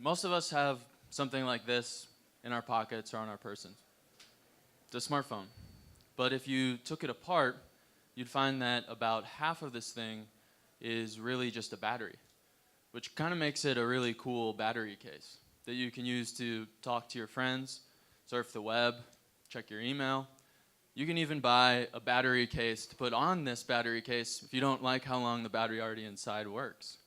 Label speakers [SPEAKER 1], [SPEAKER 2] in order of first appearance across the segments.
[SPEAKER 1] Most of us have something like this in our pockets or on our person. It's a smartphone. But if you took it apart, you'd find that about half of this thing is really just a battery, which kind of makes it a really cool battery case that you can use to talk to your friends, surf the web, check your email. You can even buy a battery case to put on this battery case if you don't like how long the battery already inside works.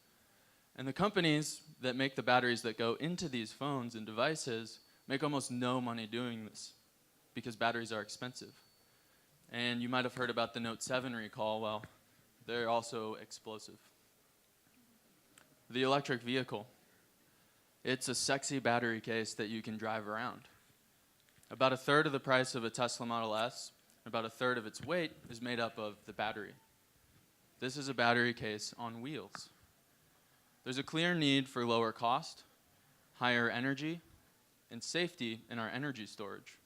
[SPEAKER 1] And the companies that make the batteries that go into these phones and devices make almost no money doing this because batteries are expensive. And you might have heard about the Note 7 recall. Well, they're also explosive. The electric vehicle. It's a sexy battery case that you can drive around. About a third of the price of a Tesla Model S, about a third of its weight is made up of the battery. This is a battery case on wheels. There's a clear need for lower cost, higher energy, and safety in our energy storage.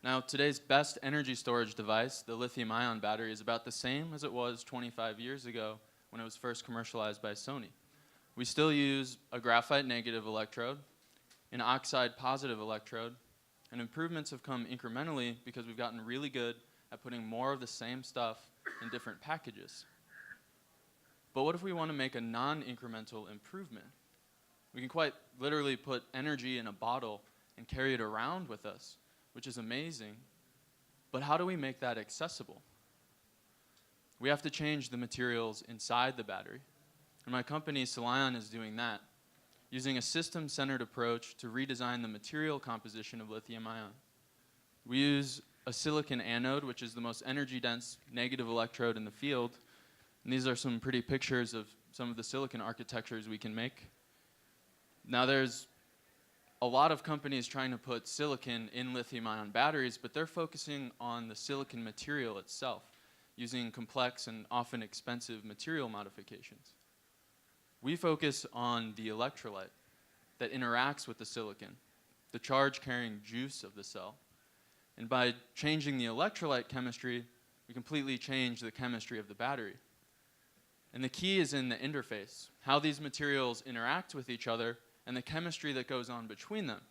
[SPEAKER 1] Now, today's best energy storage device, the lithium-ion battery, is about the same as it was 25 years ago when it was first commercialized by Sony. We still use a graphite negative electrode, an oxide positive electrode, and improvements have come incrementally because we've gotten really good at putting more of the same stuff in different packages. But what if we want to make a non-incremental improvement? We can quite literally put energy in a bottle and carry it around with us, which is amazing. But how do we make that accessible? We have to change the materials inside the battery. And my company, SiILion, is doing that, using a system-centered approach to redesign the material composition of lithium-ion. We use a silicon anode, which is the most energy-dense negative electrode in the field. And these are some pretty pictures of some of the silicon architectures we can make. Now, there's a lot of companies trying to put silicon in lithium-ion batteries, but they're focusing on the silicon material itself, using complex and often expensive material modifications. We focus on the electrolyte that interacts with the silicon, the charge-carrying juice of the cell. And by changing the electrolyte chemistry, we completely change the chemistry of the battery. And the key is in the interface, how these materials interact with each other and the chemistry that goes on between them.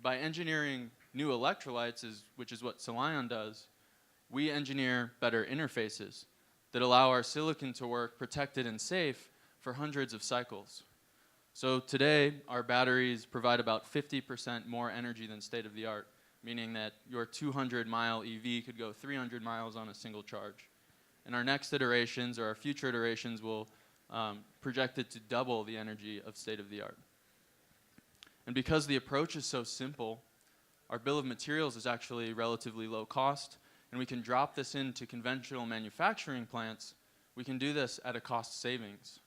[SPEAKER 1] By engineering new electrolytes, which is what SiILion does, we engineer better interfaces that allow our silicon to work protected and safe for hundreds of cycles. So today, our batteries provide about 50% more energy than state-of-the-art, meaning that your 200-mile EV could go 300 miles on a single charge. And our next iterations, or our future iterations, will project it to double the energy of state-of-the-art. And because the approach is so simple, our bill of materials is actually relatively low cost, and we can drop this into conventional manufacturing plants. We can do this at a cost savings.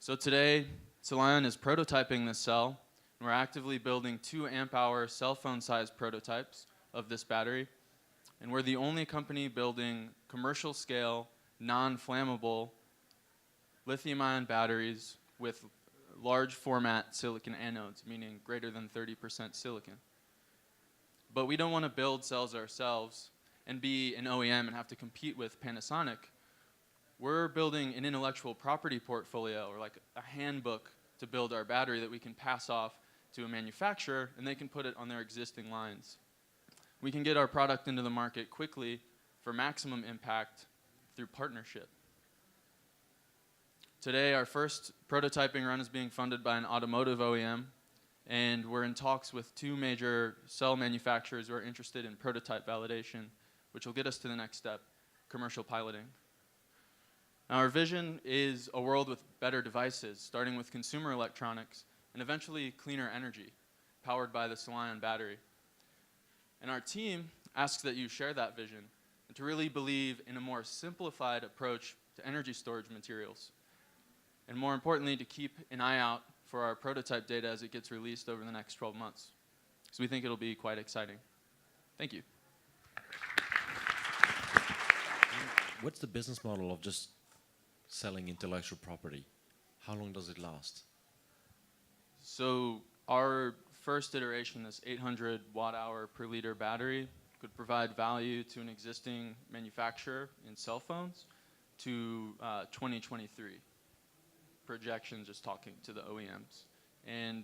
[SPEAKER 1] So today, SiILion is prototyping this cell, and we're actively building 2 amp-hour cell phone-sized prototypes of this battery. And we're the only company building commercial-scale, non-flammable lithium-ion batteries with large format silicon anodes, meaning greater than 30% silicon. But we don't want to build cells ourselves and be an OEM and have to compete with Panasonic. We're building an intellectual property portfolio, or like a handbook to build our battery that we can pass off to a manufacturer, and they can put it on their existing lines. We can get our product into the market quickly for maximum impact through partnership. Today, our first prototyping run is being funded by an automotive OEM, and we're in talks with 2 major cell manufacturers who are interested in prototype validation, which will get us to the next step, commercial piloting. Now, our vision is a world with better devices, starting with consumer electronics, and eventually cleaner energy, powered by the SiILion battery. And our team asks that you share that vision and to really believe in a more simplified approach to energy storage materials. And more importantly, to keep an eye out for our prototype data as it gets released over the next 12 months. So we think it'll be quite exciting. Thank you.
[SPEAKER 2] What's the business model of just selling intellectual property? How long does it last?
[SPEAKER 1] So our first iteration, this 800 watt-hour per liter battery, could provide value to an existing manufacturer in cell phones to 2023. projections just talking to the OEMs. And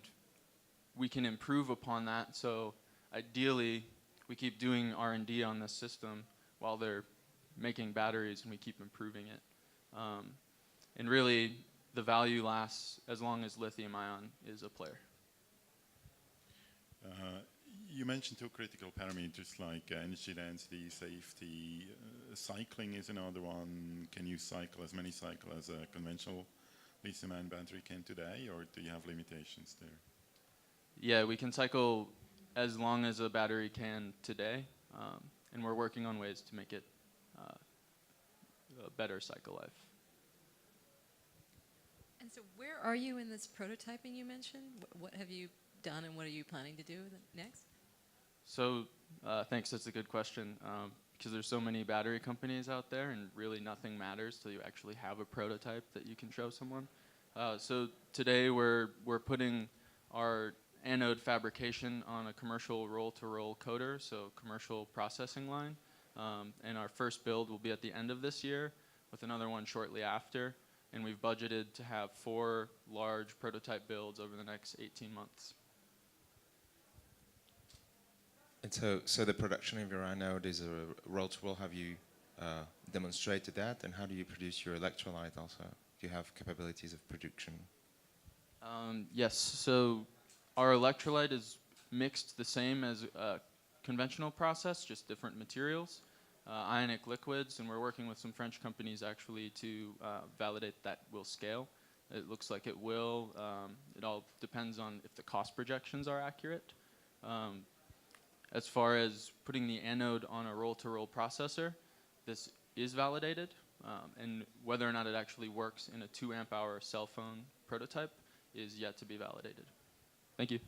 [SPEAKER 1] we can improve upon that. So ideally, we keep doing R&D on this system while they're making batteries, and we keep improving it. And really, the value lasts as long as lithium-ion is a player.
[SPEAKER 3] You mentioned two critical parameters like energy density, safety. Cycling is another one. Can you cycle as many cycles as a conventional lithium-ion battery can today, or do you have limitations there?
[SPEAKER 1] Yeah, we can cycle as long as a battery can today, and we're working on ways to make it a better cycle life.
[SPEAKER 4] And so where are you in this prototyping you mentioned? What have you done and what are you planning to do next?
[SPEAKER 1] So thanks, that's a good question. Because there's so many battery companies out there, and really nothing matters till you actually have a prototype that you can show someone. So today we're putting our anode fabrication on a commercial roll-to-roll coater, so commercial processing line. And our first build will be at the end of this year, with another one shortly after. And we've budgeted to have 4 large prototype builds over the next 18 months.
[SPEAKER 5] And so the production of your anode is a roll-to-roll. Have you demonstrated that? And how do you produce your electrolyte also? Do you have capabilities of production?
[SPEAKER 1] Yes, so our electrolyte is mixed the same as a conventional process, just different materials, ionic liquids, and we're working with some French companies actually to validate that will scale. It looks like it will. It all depends on if the cost projections are accurate. As far as putting the anode on a roll-to-roll processor, this is validated, and whether or not it actually works in a 2 amp hour cell phone prototype is yet to be validated. Thank you.